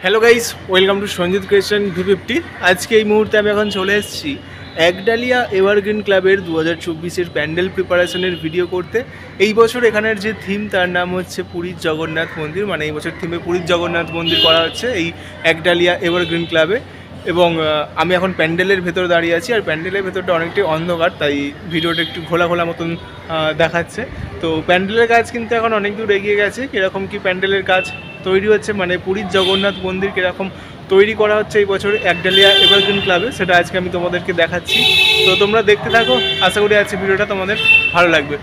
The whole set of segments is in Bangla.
Hello guys, welcome to Sanjit creation V50। আজকে এই মুহূর্তে আমি এখন চলে এসেছি একডালিয়া এভারগ্রিন ক্লাবের 2024-এর প্যান্ডেল প্রিপারেশনের ভিডিও করতে। এই বছর এখানের যে থিম তার নাম হচ্ছে পুরীর জগন্নাথ মন্দির, মানে এই বছর থিমে পুরীর জগন্নাথ মন্দির করা হচ্ছে এই একডালিয়া এভারগ্রিন ক্লাবে। এবং আমি এখন প্যান্ডেলের ভেতরে দাঁড়িয়ে আছি, আর প্যান্ডেলের ভেতরটা অনেকটাই অন্ধকার, তাই ভিডিওটা একটু ঘোলা ঘোলা মতন দেখাচ্ছে। তো প্যান্ডেলের কাজ কিন্তু এখন অনেক দূর এগিয়ে গেছে। কীরকম কি প্যান্ডেলের কাজ তৈরি হচ্ছে, মানে পুরীর জগন্নাথ মন্দির কীরকম তৈরি করা হচ্ছে এই বছর একডালিয়া এভারগ্রিন ক্লাবে, সেটা আজকে আমি তোমাদেরকে দেখাচ্ছি। তো তোমরা দেখতে থাকো, আশা করি আজকে ভিডিওটা তোমাদের ভালো লাগবে।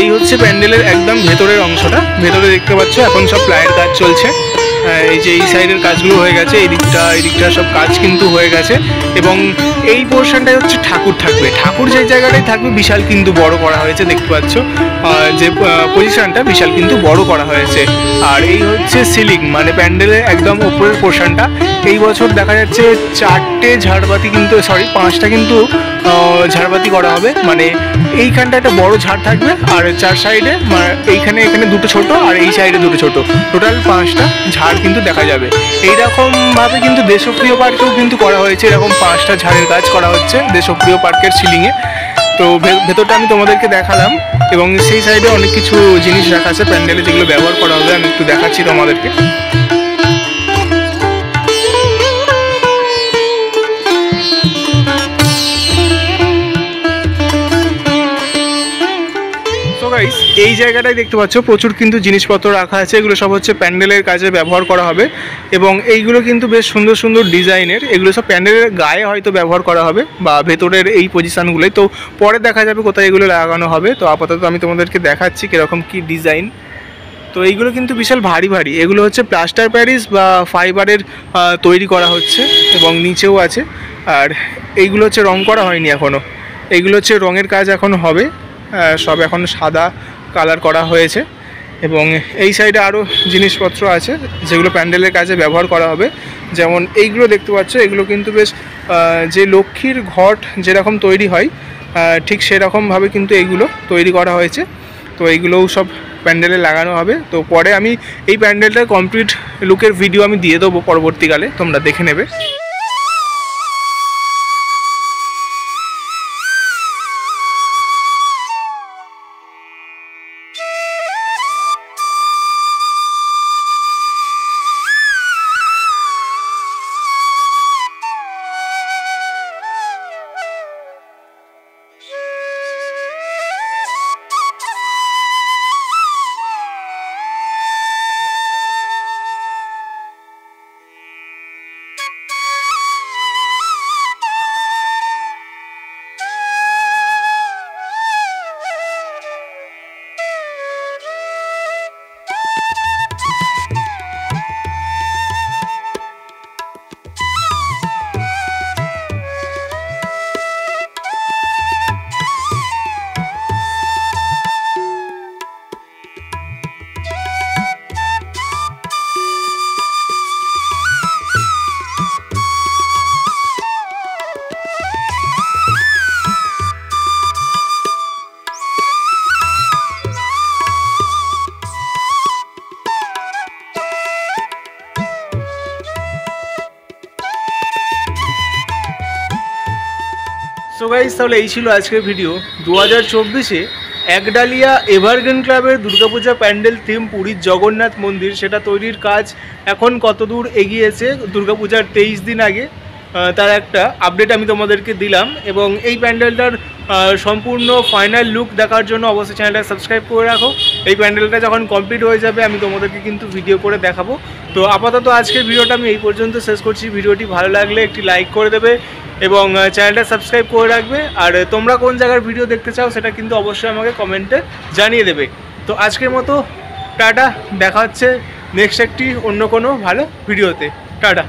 এই হচ্ছে প্যান্ডেলের একদম ভেতরের অংশটা। ভেতরে দেখতে পাচ্ছ এখন সব প্লাইয়ের কাজ চলছে। এই যে এই সাইডের কাজগুলো হয়ে গেছে, এই দিকটা সব কাজ কিন্তু হয়ে গেছে। এবং এই পোর্শনটাই হচ্ছে ঠাকুর থাকবে। ঠাকুর যে জায়গাটায় থাকবে বিশাল কিন্তু বড় করা হয়েছে, দেখতে পাচ্ছ যে পজিশনটা বিশাল কিন্তু বড় করা হয়েছে। আর এই হচ্ছে সিলিং, মানে প্যান্ডেলের একদম ওপরের পোর্শনটা। এই বছর দেখা যাচ্ছে 4টে ঝাড়বাতি কিন্তু, সরি 5টা কিন্তু ঝাড়বাতি করা হবে। মানে এইখানটা একটা বড় ঝাড় থাকবে, আর 4 সাইডে এখানে দুটো ছোট, আর এই সাইডে দুটো ছোট, টোটাল 5টা ঝাড় কিন্তু দেখা যাবে। এইরকমভাবে কিন্তু দেশপ্রিয় পার্কেও কিন্তু করা হয়েছে, এরকম 5টা ঝাড়ের কাজ করা হচ্ছে দেশপ্রিয় পার্কের সিলিংয়ে। তো ভেতরটা আমি তোমাদেরকে দেখালাম, এবং সেই সাইডে অনেক কিছু জিনিস রাখা আছে প্যান্ডেলে যেগুলো ব্যবহার করা হবে, আমি একটু দেখাচ্ছি তোমাদেরকে। এই জায়গাটায় দেখতে পাচ্ছ প্রচুর কিন্তু জিনিসপত্র রাখা আছে, এগুলো সব হচ্ছে প্যান্ডেলের কাজে ব্যবহার করা হবে। এবং এইগুলো কিন্তু বেশ সুন্দর সুন্দর ডিজাইনের, এগুলো সব প্যান্ডেলের গায়ে হয়তো ব্যবহার করা হবে, বা ভেতরের এই পজিশানগুলোই। তো পরে দেখা যাবে কোথায় এগুলো লাগানো হবে। তো আপাতত আমি তোমাদেরকে দেখাচ্ছি কীরকম কী ডিজাইন। তো এইগুলো কিন্তু বিশাল ভারী ভারী, এগুলো হচ্ছে প্লাস্টার প্যারিস বা ফাইবারের তৈরি করা হচ্ছে, এবং নিচেও আছে। আর এইগুলো হচ্ছে রং করা হয়নি এখনও, এইগুলো হচ্ছে রঙের কাজ এখন হবে। সব এখন সাদা কালার করা হয়েছে। এবং এই সাইডে আরও জিনিসপত্র আছে যেগুলো প্যান্ডেলের কাজে ব্যবহার করা হবে। যেমন এইগুলো দেখতে পাচ্ছ, এগুলো কিন্তু বেশ যে লক্ষ্মীর ঘট যেরকম তৈরি হয় ঠিক সেরকমভাবে কিন্তু এইগুলো তৈরি করা হয়েছে। তো এইগুলোও সব প্যান্ডেলে লাগানো হবে। তো পরে আমি এই প্যান্ডেলটার কমপ্লিট লুকের ভিডিও আমি দিয়ে দেবো পরবর্তীকালে, তোমরা দেখে নেবে। সো গাইস, তাহলে এই ছিল আজকের ভিডিও। 2024-এ একডালিয়া এভারগ্রিন ক্লাবের দুর্গাপূজা প্যান্ডেল থিম পুরীর জগন্নাথ মন্দির, সেটা তৈরির কাজ এখন কত দূর এগিয়েছে দুর্গাপূজার 23 দিন আগে তার একটা আপডেট আমি তোমাদেরকে দিলাম। এবং এই প্যান্ডেলটার সম্পূর্ণ ফাইনাল লুক দেখার জন্য অবশ্যই চ্যানেলটা সাবস্ক্রাইব করে রাখো। এই প্যান্ডেলটা যখন কমপ্লিট হয়ে যাবে আমি তোমাদেরকে কিন্তু ভিডিও করে দেখাবো। তো আপাতত আজকের ভিডিওটা আমি এই পর্যন্ত শেষ করছি। ভিডিওটি ভালো লাগলে একটি লাইক করে দেবে এবং চ্যানেলটা সাবস্ক্রাইব করে রাখবে। আর তোমরা কোন জায়গার ভিডিও দেখতে চাও সেটা কিন্তু অবশ্যই আমাকে কমেন্টে জানিয়ে দেবে। তো আজকের মতো টাটা, দেখা হচ্ছে নেক্সট একটি অন্য কোনো ভালো ভিডিওতে। টাটা।